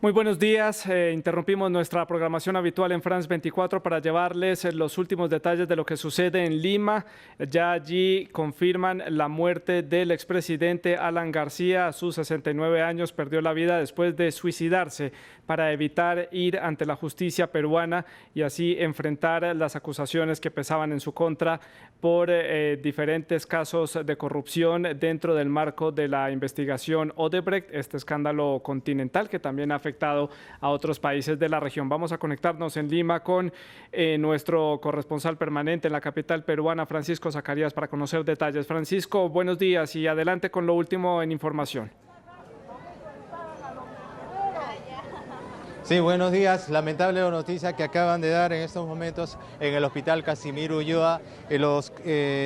Muy buenos días. Interrumpimos nuestra programación habitual en France 24 para llevarles los últimos detalles de lo que sucede en Lima. Ya allí confirman la muerte del expresidente Alan García. A sus 69 años perdió la vida después de suicidarse para evitar ir ante la justicia peruana y así enfrentar las acusaciones que pesaban en su contra por diferentes casos de corrupción dentro del marco de la investigación Odebrecht, este escándalo continental que también ha afectado a otros países de la región. Vamos a conectarnos en Lima con nuestro corresponsal permanente en la capital peruana, Francisco Zacarías, para conocer detalles. Francisco, buenos días y adelante con lo último en información. Sí, buenos días. Lamentable noticia que acaban de dar en estos momentos en el hospital Casimiro Ulloa. Los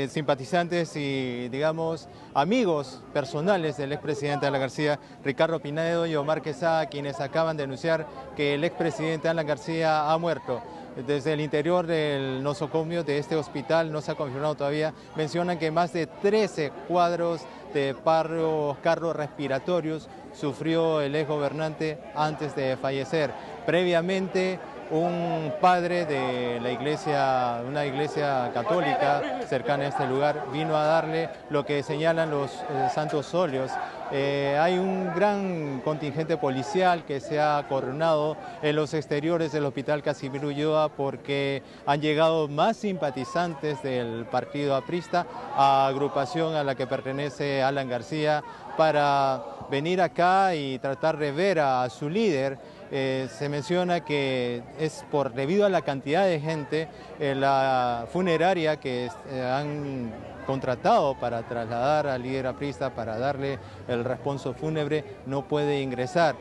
simpatizantes y, digamos, amigos personales del expresidente Alan García, Ricardo Pinedo y Omar Quesada, quienes acaban de anunciar que el expresidente Alan García ha muerto. Desde el interior del nosocomio de este hospital, no se ha confirmado todavía, mencionan que más de 13 cuadros de paros cardiorrespiratorios sufrió el exgobernante antes de fallecer. Previamente, un padre de la iglesia, una iglesia católica cercana a este lugar, vino a darle lo que señalan los santos óleos. Hay un gran contingente policial que se ha coronado en los exteriores del hospital Casimiro Ulloa porque han llegado más simpatizantes del partido aprista, agrupación a la que pertenece Alan García, para venir acá y tratar de ver a su líder. Se menciona que es debido a la cantidad de gente, la funeraria que han contratado para trasladar al líder aprista, para darle el responso fúnebre, no puede ingresar.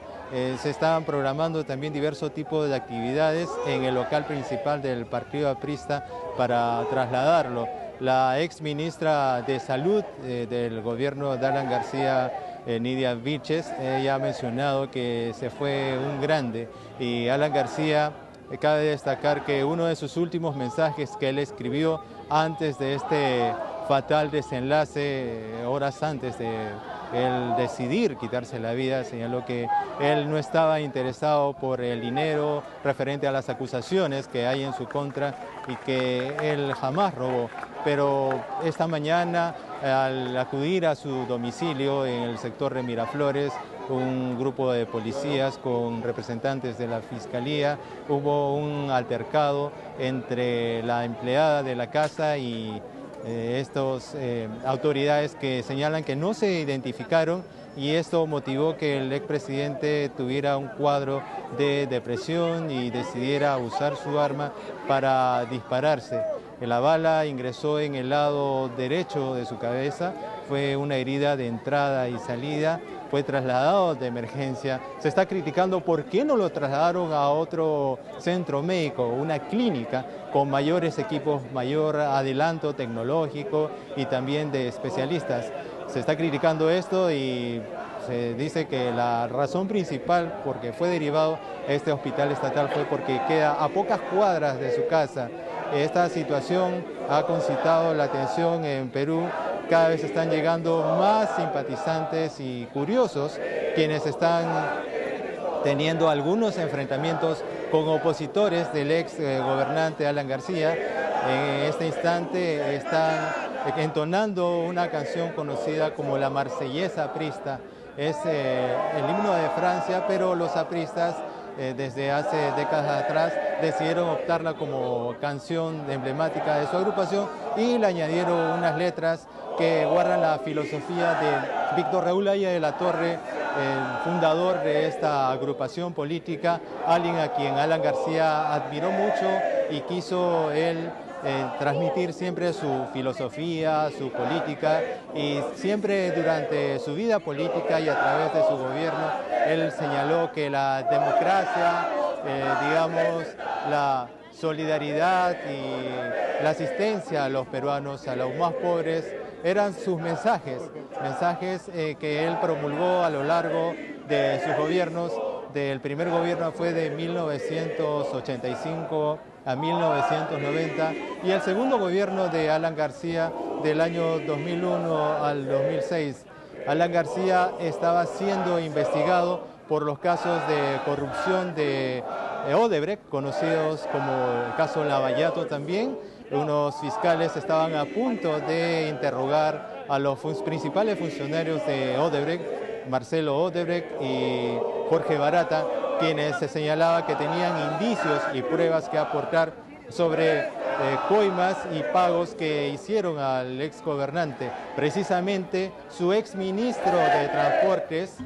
Se estaban programando también diversos tipos de actividades en el local principal del partido aprista para trasladarlo. La ex ministra de Salud del gobierno de Alan García, Nidia Vilches, ella ha mencionado que se fue un grande, y Alan García, cabe destacar que uno de sus últimos mensajes que él escribió antes de este fatal desenlace, horas antes de él decidir quitarse la vida, señaló que él no estaba interesado por el dinero referente a las acusaciones que hay en su contra y que él jamás robó. Pero esta mañana, al acudir a su domicilio en el sector de Miraflores, un grupo de policías con representantes de la Fiscalía, hubo un altercado entre la empleada de la casa y estas autoridades que señalan que no se identificaron, y esto motivó que el expresidente tuviera un cuadro de depresión y decidiera usar su arma para dispararse. La bala ingresó en el lado derecho de su cabeza, fue una herida de entrada y salida, fue trasladado de emergencia. Se está criticando por qué no lo trasladaron a otro centro médico, una clínica con mayores equipos, mayor adelanto tecnológico y también de especialistas. Se está criticando esto y se dice que la razón principal por que fue derivado a este hospital estatal fue porque queda a pocas cuadras de su casa. Esta situación ha concitado la atención en Perú. Cada vez están llegando más simpatizantes y curiosos quienes están teniendo algunos enfrentamientos con opositores del ex gobernante Alan García. En este instante están entonando una canción conocida como la Marsellesa aprista. Es el himno de Francia, pero los apristas desde hace décadas atrás decidieron optarla como canción emblemática de su agrupación y le añadieron unas letras que guardan la filosofía de Víctor Raúl Haya de la Torre, el fundador de esta agrupación política, alguien a quien Alan García admiró mucho y quiso él transmitir siempre su filosofía, su política, y siempre durante su vida política y a través de su gobierno, él señaló que la democracia, digamos, la solidaridad y la asistencia a los peruanos, a los más pobres, eran sus mensajes que él promulgó a lo largo de sus gobiernos. Del primer gobierno fue de 1985 a 1990 y el segundo gobierno de Alan García del año 2001 al 2006. Alan García estaba siendo investigado por los casos de corrupción de Odebrecht, conocidos como el caso Lavallato también. Unos fiscales estaban a punto de interrogar a los principales funcionarios de Odebrecht, Marcelo Odebrecht y Jorge Barata, quienes se señalaba que tenían indicios y pruebas que aportar sobre coimas y pagos que hicieron al ex gobernante. Precisamente su ex ministro de Transportes,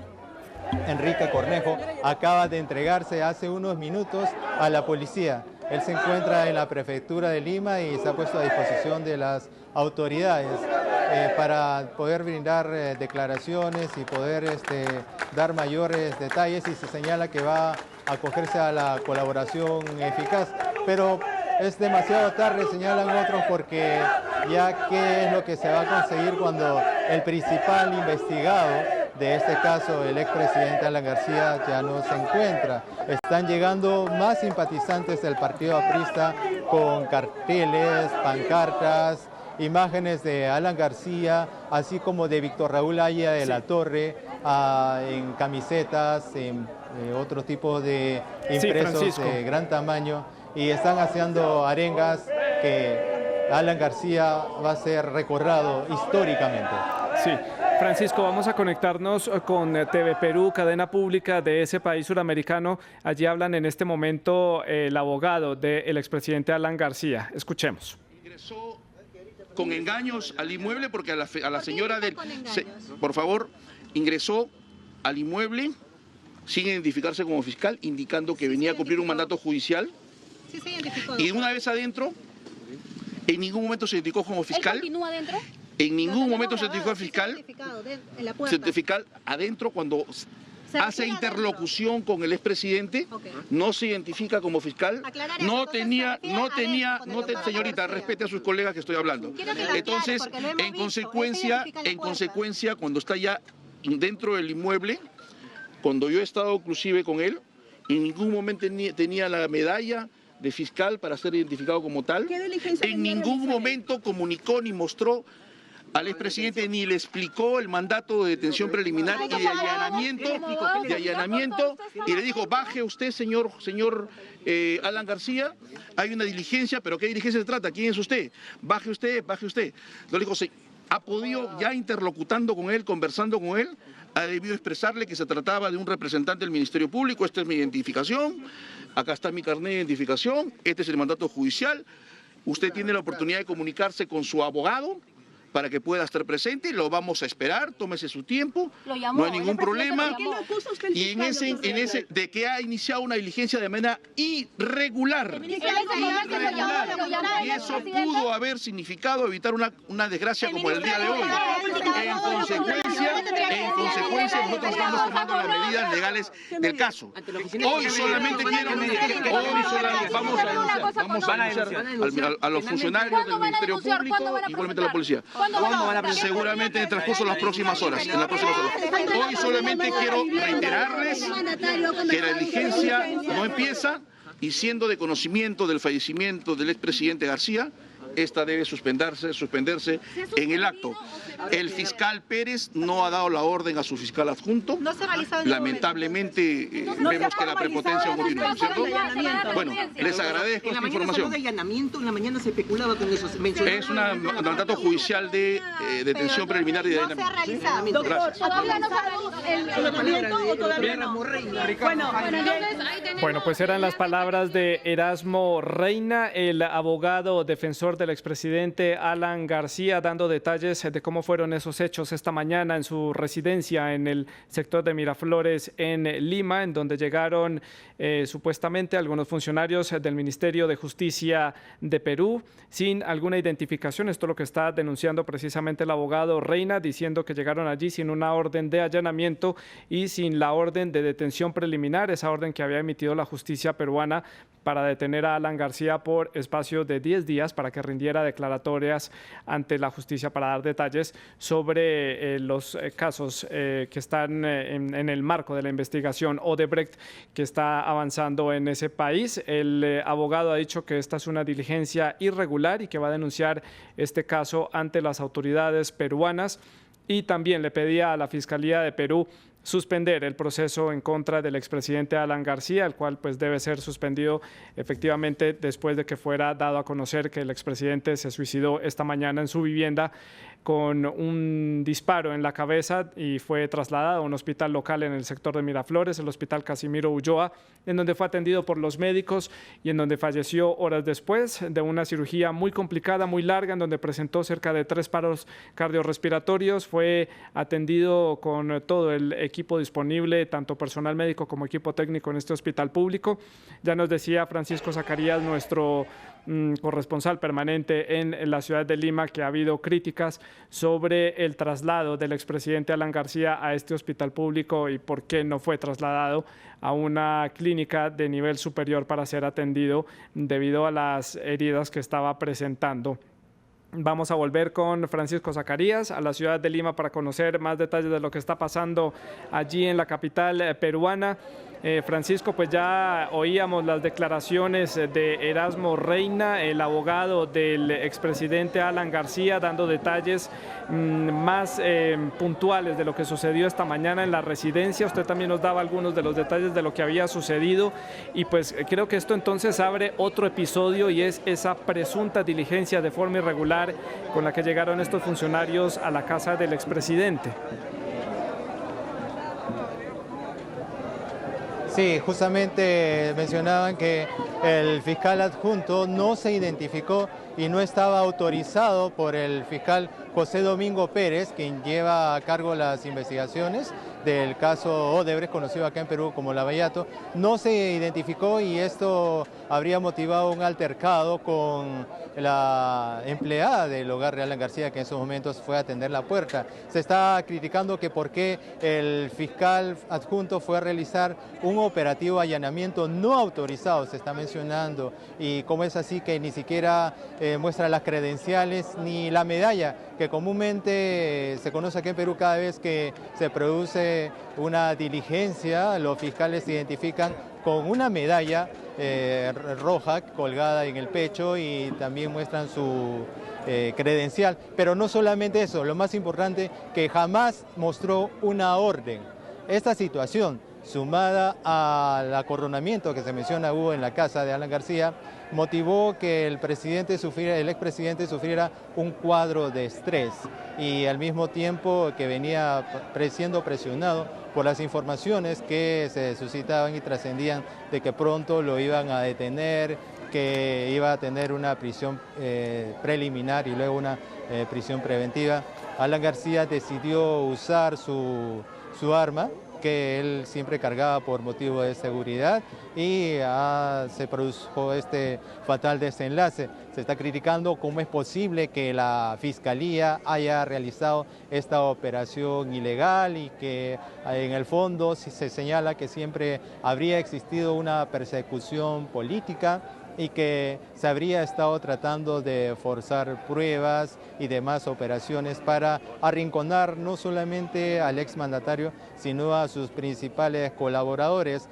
Enrique Cornejo, acaba de entregarse hace unos minutos a la policía. Él se encuentra en la prefectura de Lima y se ha puesto a disposición de las autoridades para poder brindar declaraciones y poder dar mayores detalles, y se señala que va a acogerse a la colaboración eficaz. Pero es demasiado tarde, señalan otros, porque ya qué es lo que se va a conseguir cuando el principal investigado de este caso, el expresidente Alan García, ya no se encuentra. Están llegando más simpatizantes del partido aprista con carteles, pancartas, imágenes de Alan García, así como de Víctor Raúl Haya de la Torre, en camisetas, en otro tipo de impresos de gran tamaño, y están haciendo arengas que Alan García va a ser recordado históricamente. Sí. Francisco, vamos a conectarnos con TV Perú, cadena pública de ese país suramericano. Allí hablan en este momento el abogado del expresidente Alan García. Escuchemos. Ingresó con engaños al inmueble porque a la señora del... por favor, ingresó al inmueble sin identificarse como fiscal, indicando que venía a cumplir un mandato judicial. Sí, se identificó. Y una vez adentro, en ningún momento se identificó como fiscal. ¿Él continúa adentro? En ningún momento se identificó al fiscal. Certificado adentro cuando hace interlocución con el expresidente, no se identifica como fiscal, señorita, respete a sus colegas que estoy hablando. Entonces, en consecuencia, cuando está ya dentro del inmueble, cuando yo he estado inclusive con él, en ningún momento tenía la medalla de fiscal para ser identificado como tal. En ningún momento comunicó ni mostró al expresidente, ni le explicó el mandato de detención preliminar y de allanamiento, y le dijo: baje usted, señor Alan García, hay una diligencia, pero ¿qué diligencia se trata? ¿Quién es usted? Baje usted. Entonces le dijo: ha podido, ya interlocutando con él, conversando con él, ha debido expresarle que se trataba de un representante del Ministerio Público. Esta es mi identificación, acá está mi carnet de identificación, este es el mandato judicial. Usted tiene la oportunidad de comunicarse con su abogado para que pueda estar presente, lo vamos a esperar, tómese su tiempo, no hay ningún problema. Y en ese de que ha iniciado una diligencia de manera irregular. Y eso pudo haber significado evitar una desgracia como el día de hoy. En consecuencia, nosotros estamos tomando las medidas legales del caso. Hoy solamente vamos a denunciar a los funcionarios del Ministerio Público, igualmente a la policía. Seguramente en el transcurso de las próximas horas. Hoy solamente quiero reiterarles que la diligencia no empieza, y siendo de conocimiento del fallecimiento del expresidente García, esta debe suspenderse en el acto. El fiscal Pérez no ha dado la orden a su fiscal adjunto. Lamentablemente vemos que la prepotencia continúa, ¿cierto? Bueno, les agradezco esta información. En la mañana se especulaba con eso. Es un mandato judicial de detención preliminar y de allanamiento. Gracias. Bueno, pues eran las palabras de Erasmo Reina, el abogado defensor del expresidente Alan García, dando detalles de cómo fueron esos hechos esta mañana en su residencia en el sector de Miraflores en Lima, en donde llegaron supuestamente algunos funcionarios del Ministerio de Justicia de Perú sin alguna identificación. Esto es lo que está denunciando precisamente el abogado Reina, diciendo que llegaron allí sin una orden de allanamiento y sin la orden de detención preliminar, esa orden que había emitido la justicia peruana para detener a Alan García por espacio de 10 días para que rindiera declaratorias ante la justicia para dar detalles sobre los casos que están en el marco de la investigación Odebrecht que está avanzando en ese país. El abogado ha dicho que esta es una diligencia irregular y que va a denunciar este caso ante las autoridades peruanas. Y también le pedía a la Fiscalía de Perú suspender el proceso en contra del expresidente Alan García, el cual pues debe ser suspendido efectivamente después de que fuera dado a conocer que el expresidente se suicidó esta mañana en su vivienda con un disparo en la cabeza y fue trasladado a un hospital local en el sector de Miraflores, el Hospital Casimiro Ulloa, en donde fue atendido por los médicos y en donde falleció horas después de una cirugía muy complicada, muy larga, en donde presentó cerca de 3 paros cardiorrespiratorios. Fue atendido con todo el equipo disponible, tanto personal médico como equipo técnico en este hospital público. Ya nos decía Francisco Zacarías, nuestro corresponsal permanente en la ciudad de Lima, que ha habido críticas sobre el traslado del expresidente Alan García a este hospital público y por qué no fue trasladado a una clínica de nivel superior para ser atendido debido a las heridas que estaba presentando. Vamos a volver con Francisco Zacarías a la ciudad de Lima para conocer más detalles de lo que está pasando allí en la capital peruana. Francisco, pues ya oíamos las declaraciones de Erasmo Reina, el abogado del expresidente Alan García, dando detalles más puntuales de lo que sucedió esta mañana en la residencia. Usted también nos daba algunos de los detalles de lo que había sucedido y pues creo que esto entonces abre otro episodio y es esa presunta diligencia de forma irregular con la que llegaron estos funcionarios a la casa del expresidente. Sí, justamente mencionaban que el fiscal adjunto no se identificó y no estaba autorizado por el fiscal José Domingo Pérez, quien lleva a cargo las investigaciones del caso Odebrecht, conocido acá en Perú como Lavallato. No se identificó y esto habría motivado un altercado con la empleada del hogar de Alan García, que en esos momentos fue a atender la puerta. Se está criticando que por qué el fiscal adjunto fue a realizar un operativo de allanamiento no autorizado, se está mencionando, y cómo es así que ni siquiera muestra las credenciales ni la medalla que comúnmente se conoce aquí en Perú. Cada vez que se produce una diligencia, los fiscales se identifican con una medalla roja colgada en el pecho y también muestran su credencial. Pero no solamente eso, lo más importante, que jamás mostró una orden. Esta situación, sumada al acorralamiento que se menciona hubo en la casa de Alan García, motivó que el expresidente sufriera un cuadro de estrés y al mismo tiempo que venía siendo presionado por las informaciones que se suscitaban y trascendían de que pronto lo iban a detener, que iba a tener una prisión preliminar y luego una prisión preventiva. Alan García decidió usar su arma, que él siempre cargaba por motivo de seguridad, y se produjo este fatal desenlace. Se está criticando cómo es posible que la Fiscalía haya realizado esta operación ilegal y que en el fondo se señala que siempre habría existido una persecución política y que se habría estado tratando de forzar pruebas y demás operaciones para arrinconar no solamente al exmandatario, sino a sus principales colaboradores.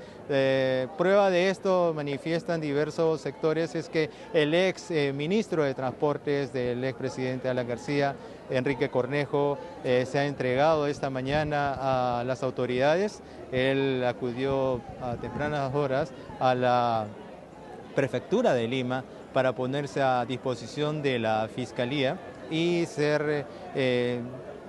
Prueba de esto, manifiestan diversos sectores, es que el ex ministro de Transportes del expresidente Alan García, Enrique Cornejo, se ha entregado esta mañana a las autoridades. Él acudió a tempranas horas a la Prefectura de Lima para ponerse a disposición de la Fiscalía y ser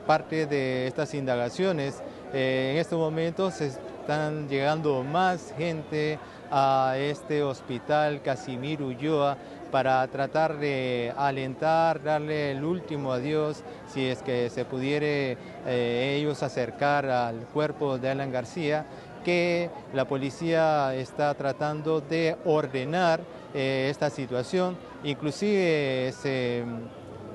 parte de estas indagaciones. En estos momentos están llegando más gente a este hospital Casimiro Ulloa para tratar de alentar, darle el último adiós, si es que se pudiere ellos acercar al cuerpo de Alan García, que la policía está tratando de ordenar esta situación. Inclusive se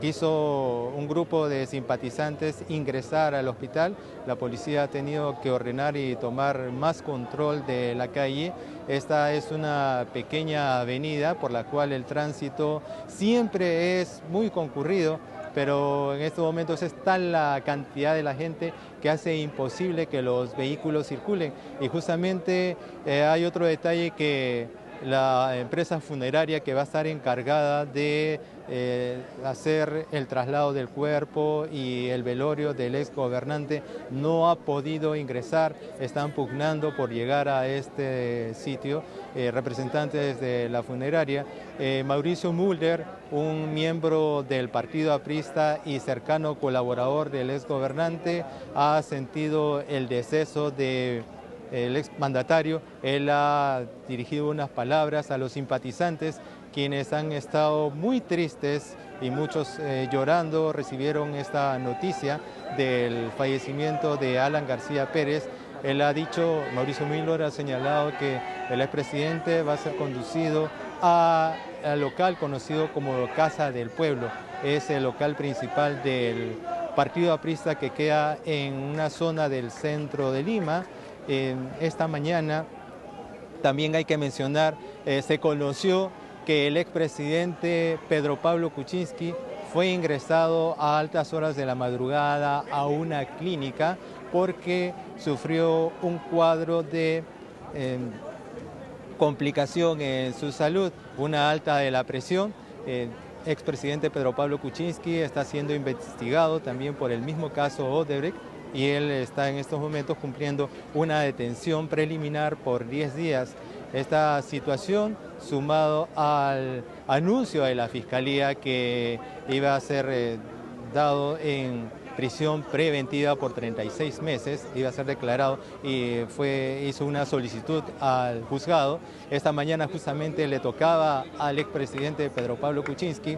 quiso un grupo de simpatizantes ingresar al hospital. La policía ha tenido que ordenar y tomar más control de la calle. Esta es una pequeña avenida por la cual el tránsito siempre es muy concurrido, pero en estos momentos es tal la cantidad de la gente que hace imposible que los vehículos circulen. Y justamente hay otro detalle que la empresa funeraria que va a estar encargada de hacer el traslado del cuerpo y el velorio del ex gobernante no ha podido ingresar, están pugnando por llegar a este sitio representantes de la funeraria. Mauricio Mulder, un miembro del partido aprista y cercano colaborador del ex gobernante, ha sentido el deceso de el exmandatario. Él ha dirigido unas palabras a los simpatizantes, quienes han estado muy tristes y muchos llorando. Recibieron esta noticia del fallecimiento de Alan García Pérez. Él ha dicho, Mauricio Mulder ha señalado que el expresidente va a ser conducido al local conocido como Casa del Pueblo. Es el local principal del partido aprista que queda en una zona del centro de Lima. Esta mañana también hay que mencionar, se conoció que el expresidente Pedro Pablo Kuczynski fue ingresado a altas horas de la madrugada a una clínica porque sufrió un cuadro de complicación en su salud, una alta de la presión. Expresidente Pedro Pablo Kuczynski está siendo investigado también por el mismo caso Odebrecht, y él está en estos momentos cumpliendo una detención preliminar por 10 días. Esta situación, sumado al anuncio de la Fiscalía que iba a ser dado en prisión preventiva por 36 meses, iba a ser declarado y hizo una solicitud al juzgado. Esta mañana justamente le tocaba al expresidente Pedro Pablo Kuczynski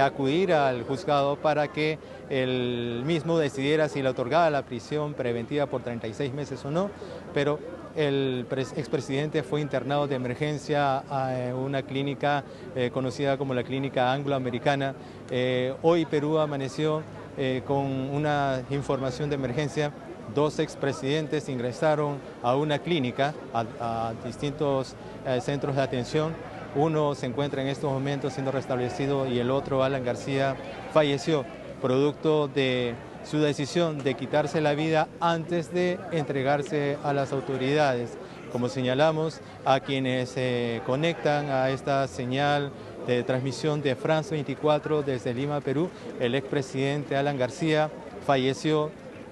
acudir al juzgado para que él mismo decidiera si le otorgaba la prisión preventiva por 36 meses o no, pero el expresidente fue internado de emergencia a una clínica conocida como la Clínica Angloamericana. Hoy Perú amaneció con una información de emergencia. 2 expresidentes ingresaron a una clínica, a distintos centros de atención. Uno se encuentra en estos momentos siendo restablecido y el otro, Alan García, falleció producto de su decisión de quitarse la vida antes de entregarse a las autoridades. Como señalamos, a quienes se conectan a esta señal de transmisión de France 24 desde Lima, Perú, el expresidente Alan García falleció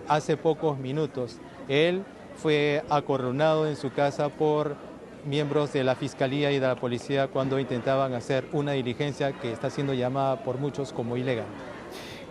hace pocos minutos. Él fue acorralado en su casa por miembros de la Fiscalía y de la Policía cuando intentaban hacer una diligencia que está siendo llamada por muchos como ilegal.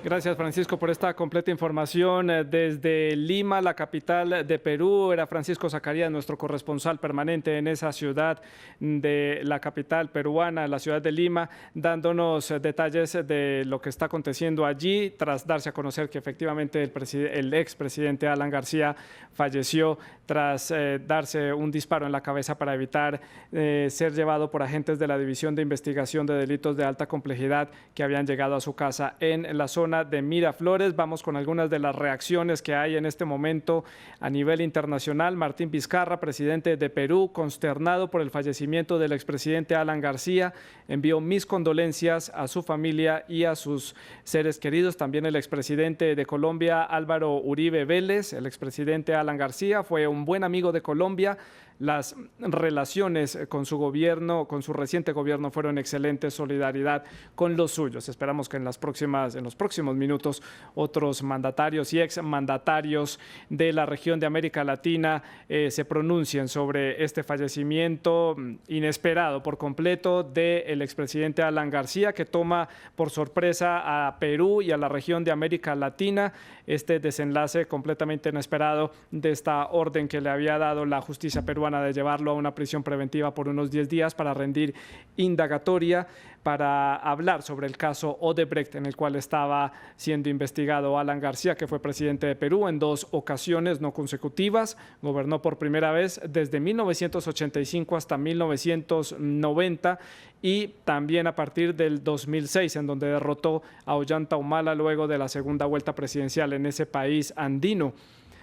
Gracias, Francisco, por esta completa información. Desde Lima, la capital de Perú, era Francisco Zacarías, nuestro corresponsal permanente en esa ciudad de la capital peruana, la ciudad de Lima, dándonos detalles de lo que está aconteciendo allí, tras darse a conocer que efectivamente el expresidente Alan García falleció tras darse un disparo en la cabeza para evitar ser llevado por agentes de la División de Investigación de Delitos de Alta Complejidad que habían llegado a su casa en la zona de Miraflores. Vamos con algunas de las reacciones que hay en este momento a nivel internacional. Martín Vizcarra, presidente de Perú, consternado por el fallecimiento del expresidente Alan García, envió mis condolencias a su familia y a sus seres queridos. También el expresidente de Colombia, Álvaro Uribe Vélez, el expresidente Alan García, fue un buen amigo de Colombia. Las relaciones con su gobierno, con su reciente gobierno, fueron excelentes, solidaridad con los suyos. Esperamos que en los próximos minutos otros mandatarios y exmandatarios de la región de América Latina se pronuncien sobre este fallecimiento inesperado por completo del expresidente Alan García, que toma por sorpresa a Perú y a la región de América Latina. Este desenlace completamente inesperado de esta orden que le había dado la justicia peruana de llevarlo a una prisión preventiva por unos 10 días para rendir indagatoria, para hablar sobre el caso Odebrecht, en el cual estaba siendo investigado Alan García, que fue presidente de Perú en 2 ocasiones no consecutivas. Gobernó por primera vez desde 1985 hasta 1990 y también a partir del 2006, en donde derrotó a Ollanta Humala luego de la segunda vuelta presidencial en ese país andino.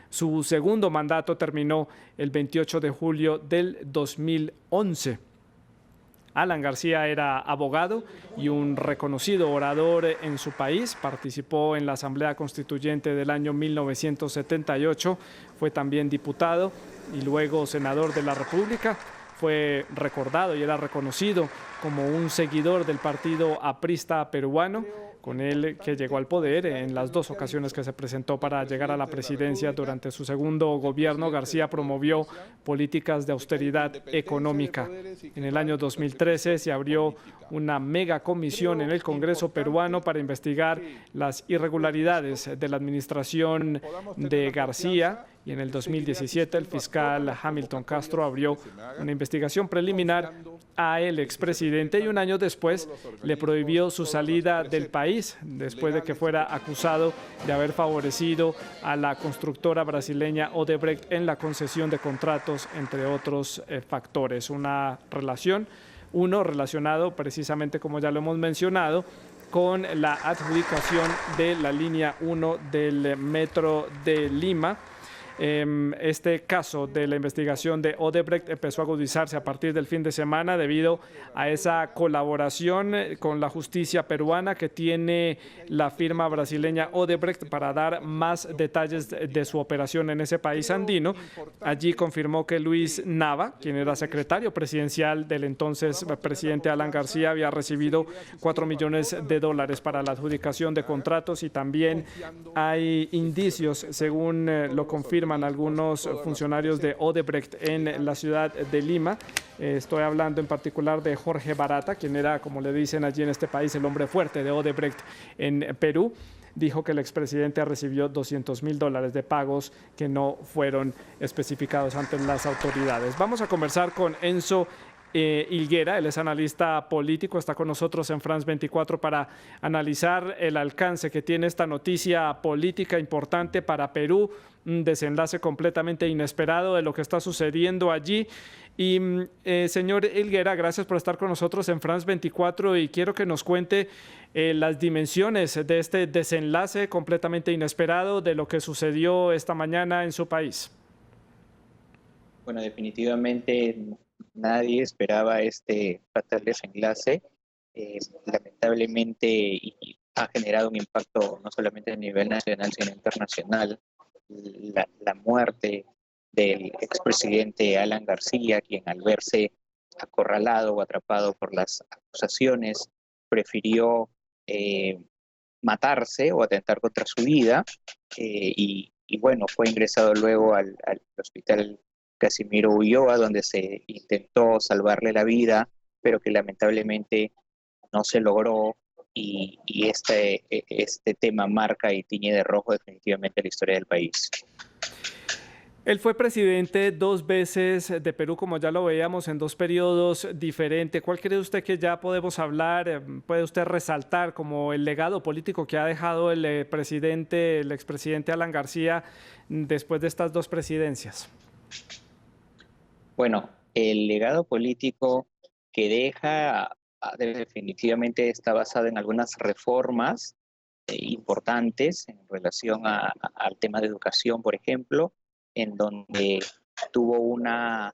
Su segundo mandato terminó el 28 de julio del 2011. Alan García era abogado y un reconocido orador en su país. Participó en la Asamblea Constituyente del año 1978. Fue también diputado y luego senador de la República. fue recordado y era reconocido como un seguidor del partido aprista peruano, con él que llegó al poder en las dos ocasiones que se presentó para llegar a la presidencia. Durante su segundo gobierno, García promovió políticas de austeridad económica. En el año 2013 se abrió una mega comisión en el Congreso peruano para investigar las irregularidades de la administración de García, y en el 2017 el fiscal Hamilton Castro abrió una investigación preliminar a el expresidente y un año después le prohibió su salida del país después de que fuera acusado de haber favorecido a la constructora brasileña Odebrecht en la concesión de contratos, entre otros factores. Una relación, uno relacionado precisamente, como ya lo hemos mencionado, con la adjudicación de la línea 1 del metro de Lima. Este caso de la investigación de Odebrecht empezó a agudizarse a partir del fin de semana debido a esa colaboración con la justicia peruana que tiene la firma brasileña Odebrecht para dar más detalles de su operación en ese país andino. Allí confirmó que Luis Nava, quien era secretario presidencial del entonces presidente Alan García, había recibido $4 millones para la adjudicación de contratos, y también hay indicios, según lo confirman algunos funcionarios de Odebrecht en la ciudad de Lima. Estoy hablando en particular de Jorge Barata, quien era, como le dicen allí en este país, el hombre fuerte de Odebrecht en Perú. Dijo que el expresidente recibió $200.000 de pagos que no fueron especificados ante las autoridades. Vamos a conversar con Enzo Higuera, él es analista político, está con nosotros en France 24 para analizar el alcance que tiene esta noticia política importante para Perú, un desenlace completamente inesperado de lo que está sucediendo allí. Y señor Higuera, gracias por estar con nosotros en France 24 y quiero que nos cuente las dimensiones de este desenlace completamente inesperado de lo que sucedió esta mañana en su país. Bueno, definitivamente nadie esperaba este fatal desenlace. Lamentablemente ha generado un impacto no solamente a nivel nacional, sino internacional. La muerte del expresidente Alan García, quien al verse acorralado o atrapado por las acusaciones, prefirió matarse o atentar contra su vida, y bueno, fue ingresado luego al hospital Casimiro Ulloa, donde se intentó salvarle la vida, pero que lamentablemente no se logró, y este tema marca y tiñe de rojo definitivamente la historia del país. Él fue presidente 2 veces de Perú, como ya lo veíamos, en 2 periodos diferentes. ¿Cuál cree usted que ya podemos hablar, puede usted resaltar como el legado político que ha dejado el expresidente Alan García después de estas 2 presidencias? Bueno, el legado político que deja definitivamente está basado en algunas reformas importantes en relación al tema de educación, por ejemplo, en donde tuvo una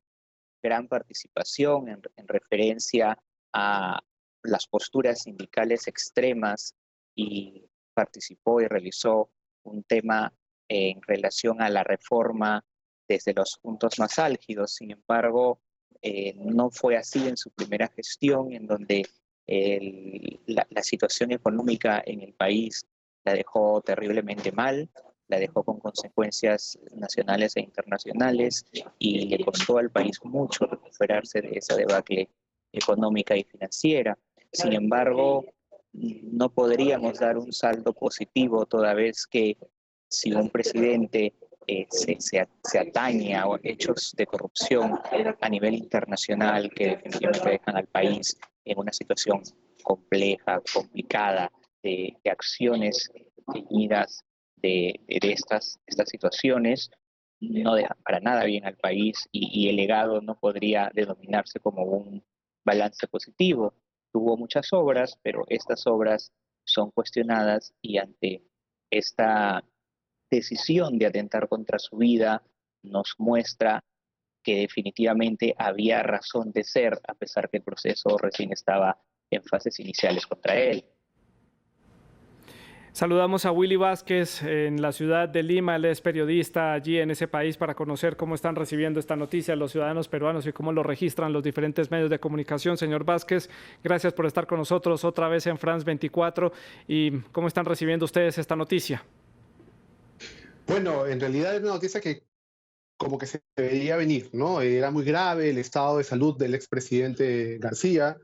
gran participación en referencia a las posturas sindicales extremas, y participó y realizó un tema en relación a la reforma desde los puntos más álgidos. Sin embargo, no fue así en su primera gestión, en donde la situación económica en el país la dejó terriblemente mal, la dejó con consecuencias nacionales e internacionales, y le costó al país mucho recuperarse de esa debacle económica y financiera. Sin embargo, no podríamos dar un saldo positivo toda vez que si un presidente se atañe a hechos de corrupción a nivel internacional que definitivamente dejan al país en una situación compleja, complicada, de acciones teñidas de estas situaciones, no dejan para nada bien al país, y el legado no podría denominarse como un balance positivo. Tuvo muchas obras, pero estas obras son cuestionadas, y ante esta decisión de atentar contra su vida nos muestra que definitivamente había razón de ser, a pesar que el proceso recién estaba en fases iniciales contra él. Saludamos a Willy Vázquez en la ciudad de Lima. Él es periodista allí en ese país para conocer cómo están recibiendo esta noticia los ciudadanos peruanos y cómo lo registran los diferentes medios de comunicación. Señor Vázquez, gracias por estar con nosotros otra vez en France 24. ¿Y cómo están recibiendo ustedes esta noticia? Bueno, en realidad es una noticia que como que se veía venir, ¿no? Era muy grave el estado de salud del expresidente García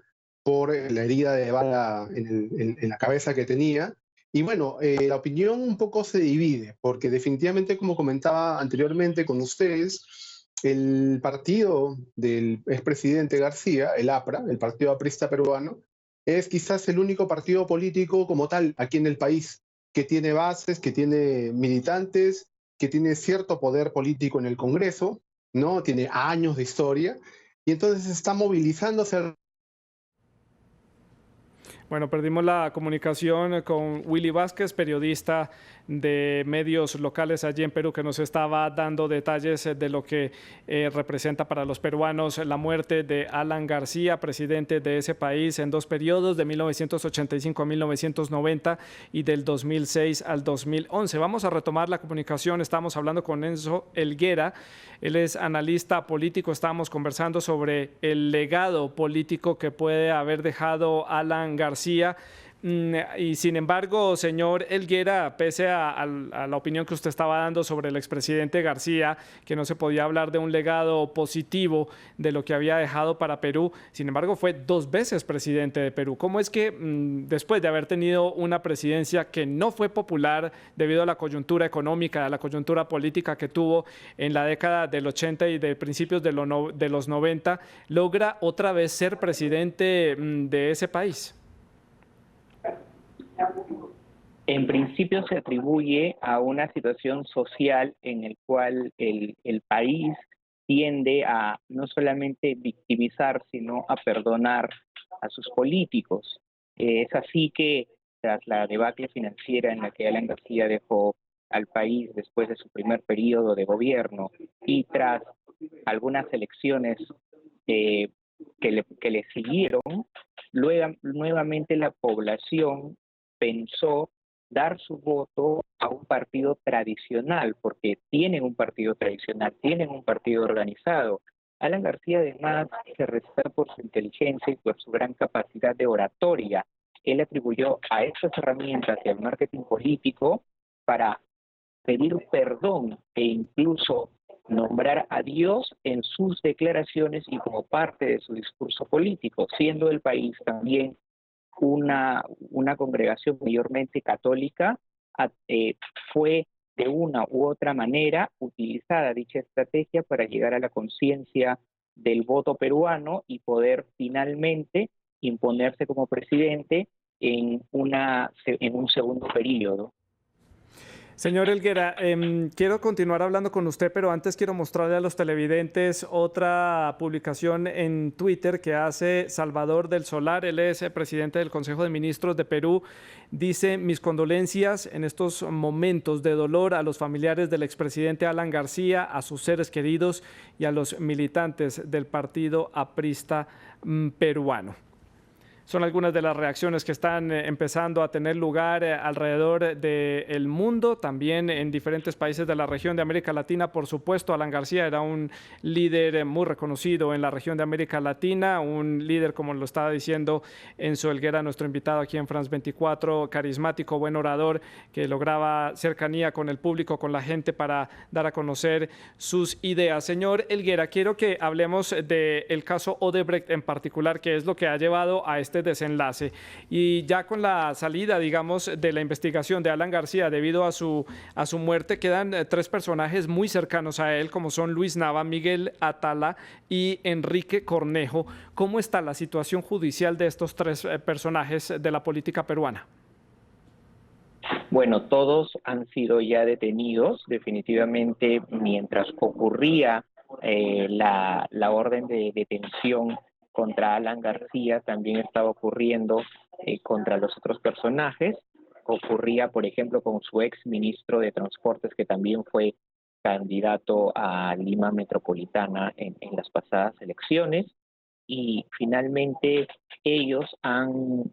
por la herida de bala en la cabeza que tenía. Y bueno, la opinión un poco se divide, porque definitivamente, como comentaba anteriormente con ustedes, el partido del expresidente García, el APRA, el Partido Aprista Peruano, es quizás el único partido político como tal aquí en el país que tiene bases, que tiene militantes, que tiene cierto poder político en el Congreso, ¿no? Tiene años de historia, y entonces está movilizándose. Bueno, perdimos la comunicación con Willy Vázquez, periodista de medios locales allí en Perú, que nos estaba dando detalles de lo que representa para los peruanos la muerte de Alan García, presidente de ese país en dos periodos, de 1985 a 1990 y del 2006 al 2011. Vamos a retomar la comunicación. Estamos hablando con Enzo Helguera. Él es analista político. Estábamos conversando sobre el legado político que puede haber dejado Alan García. Y sin embargo, señor Helguera, pese a la opinión que usted estaba dando sobre el expresidente García, que no se podía hablar de un legado positivo de lo que había dejado para Perú, sin embargo fue 2 veces presidente de Perú. ¿Cómo es que después de haber tenido una presidencia que no fue popular debido a la coyuntura económica, a la coyuntura política que tuvo en la década del 80 y de principios de los 90, logra otra vez ser presidente de ese país? En principio se atribuye a una situación social en el cual el país tiende a no solamente victimizar, sino a perdonar a sus políticos. Es así que tras la debacle financiera en la que Alan García dejó al país después de su primer periodo de gobierno y tras algunas elecciones que le siguieron, luego, nuevamente la población pensó dar su voto a un partido tradicional, porque tienen un partido tradicional, tienen un partido organizado. Alan García además se respeta por su inteligencia y por su gran capacidad de oratoria. Él atribuyó a estas herramientas y al marketing político para pedir perdón e incluso nombrar a Dios en sus declaraciones y como parte de su discurso político, siendo el país también una congregación mayormente católica, fue de una u otra manera utilizada dicha estrategia para llegar a la conciencia del voto peruano y poder finalmente imponerse como presidente en un segundo periodo. Señor Helguera, quiero continuar hablando con usted, pero antes quiero mostrarle a los televidentes otra publicación en Twitter que hace Salvador del Solar. Él es presidente del Consejo de Ministros de Perú. Dice: mis condolencias en estos momentos de dolor a los familiares del expresidente Alan García, a sus seres queridos y a los militantes del Partido Aprista peruano. Son algunas de las reacciones que están empezando a tener lugar alrededor del mundo, también en diferentes países de la región de América Latina. Por supuesto, Alan García era un líder muy reconocido en la región de América Latina, un líder, como lo estaba diciendo Enzo Helguera, nuestro invitado aquí en France 24, carismático, buen orador, que lograba cercanía con el público, con la gente, para dar a conocer sus ideas. Señor Helguera, quiero que hablemos del caso Odebrecht en particular, que es lo que ha llevado a este desenlace. Y ya con la salida, digamos, de la investigación de Alan García debido a su muerte, quedan 3 personajes muy cercanos a él, como son Luis Nava, Miguel Atala y Enrique Cornejo. ¿Cómo está la situación judicial de estos 3 personajes de la política peruana? Bueno, todos han sido ya detenidos. Definitivamente, mientras ocurría la orden de detención contra Alan García, también estaba ocurriendo contra los otros personajes. Ocurría, por ejemplo, con su ex ministro de Transportes, que también fue candidato a Lima Metropolitana en las pasadas elecciones. Y finalmente ellos han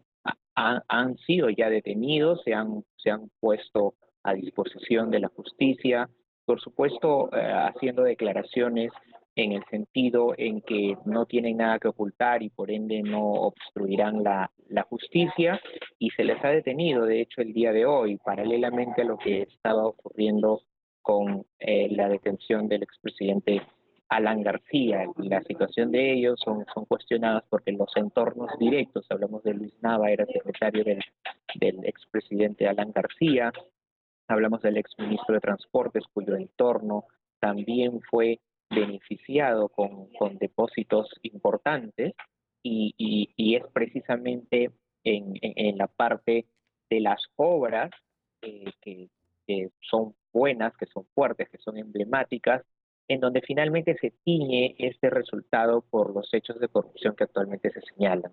sido ya detenidos, se han se han puesto a disposición de la justicia, por supuesto haciendo declaraciones en el sentido en que no tienen nada que ocultar y por ende no obstruirán la justicia, y se les ha detenido, de hecho, el día de hoy, paralelamente a lo que estaba ocurriendo con la detención del expresidente Alan García. La situación de ellos son cuestionadas porque los entornos directos, hablamos de Luis Nava, era secretario del expresidente Alan García, hablamos del exministro de Transportes, cuyo entorno también fue beneficiado con depósitos importantes, y es precisamente en la parte de las obras que son buenas, que son fuertes, que son emblemáticas, en donde finalmente se tiñe este resultado por los hechos de corrupción que actualmente se señalan.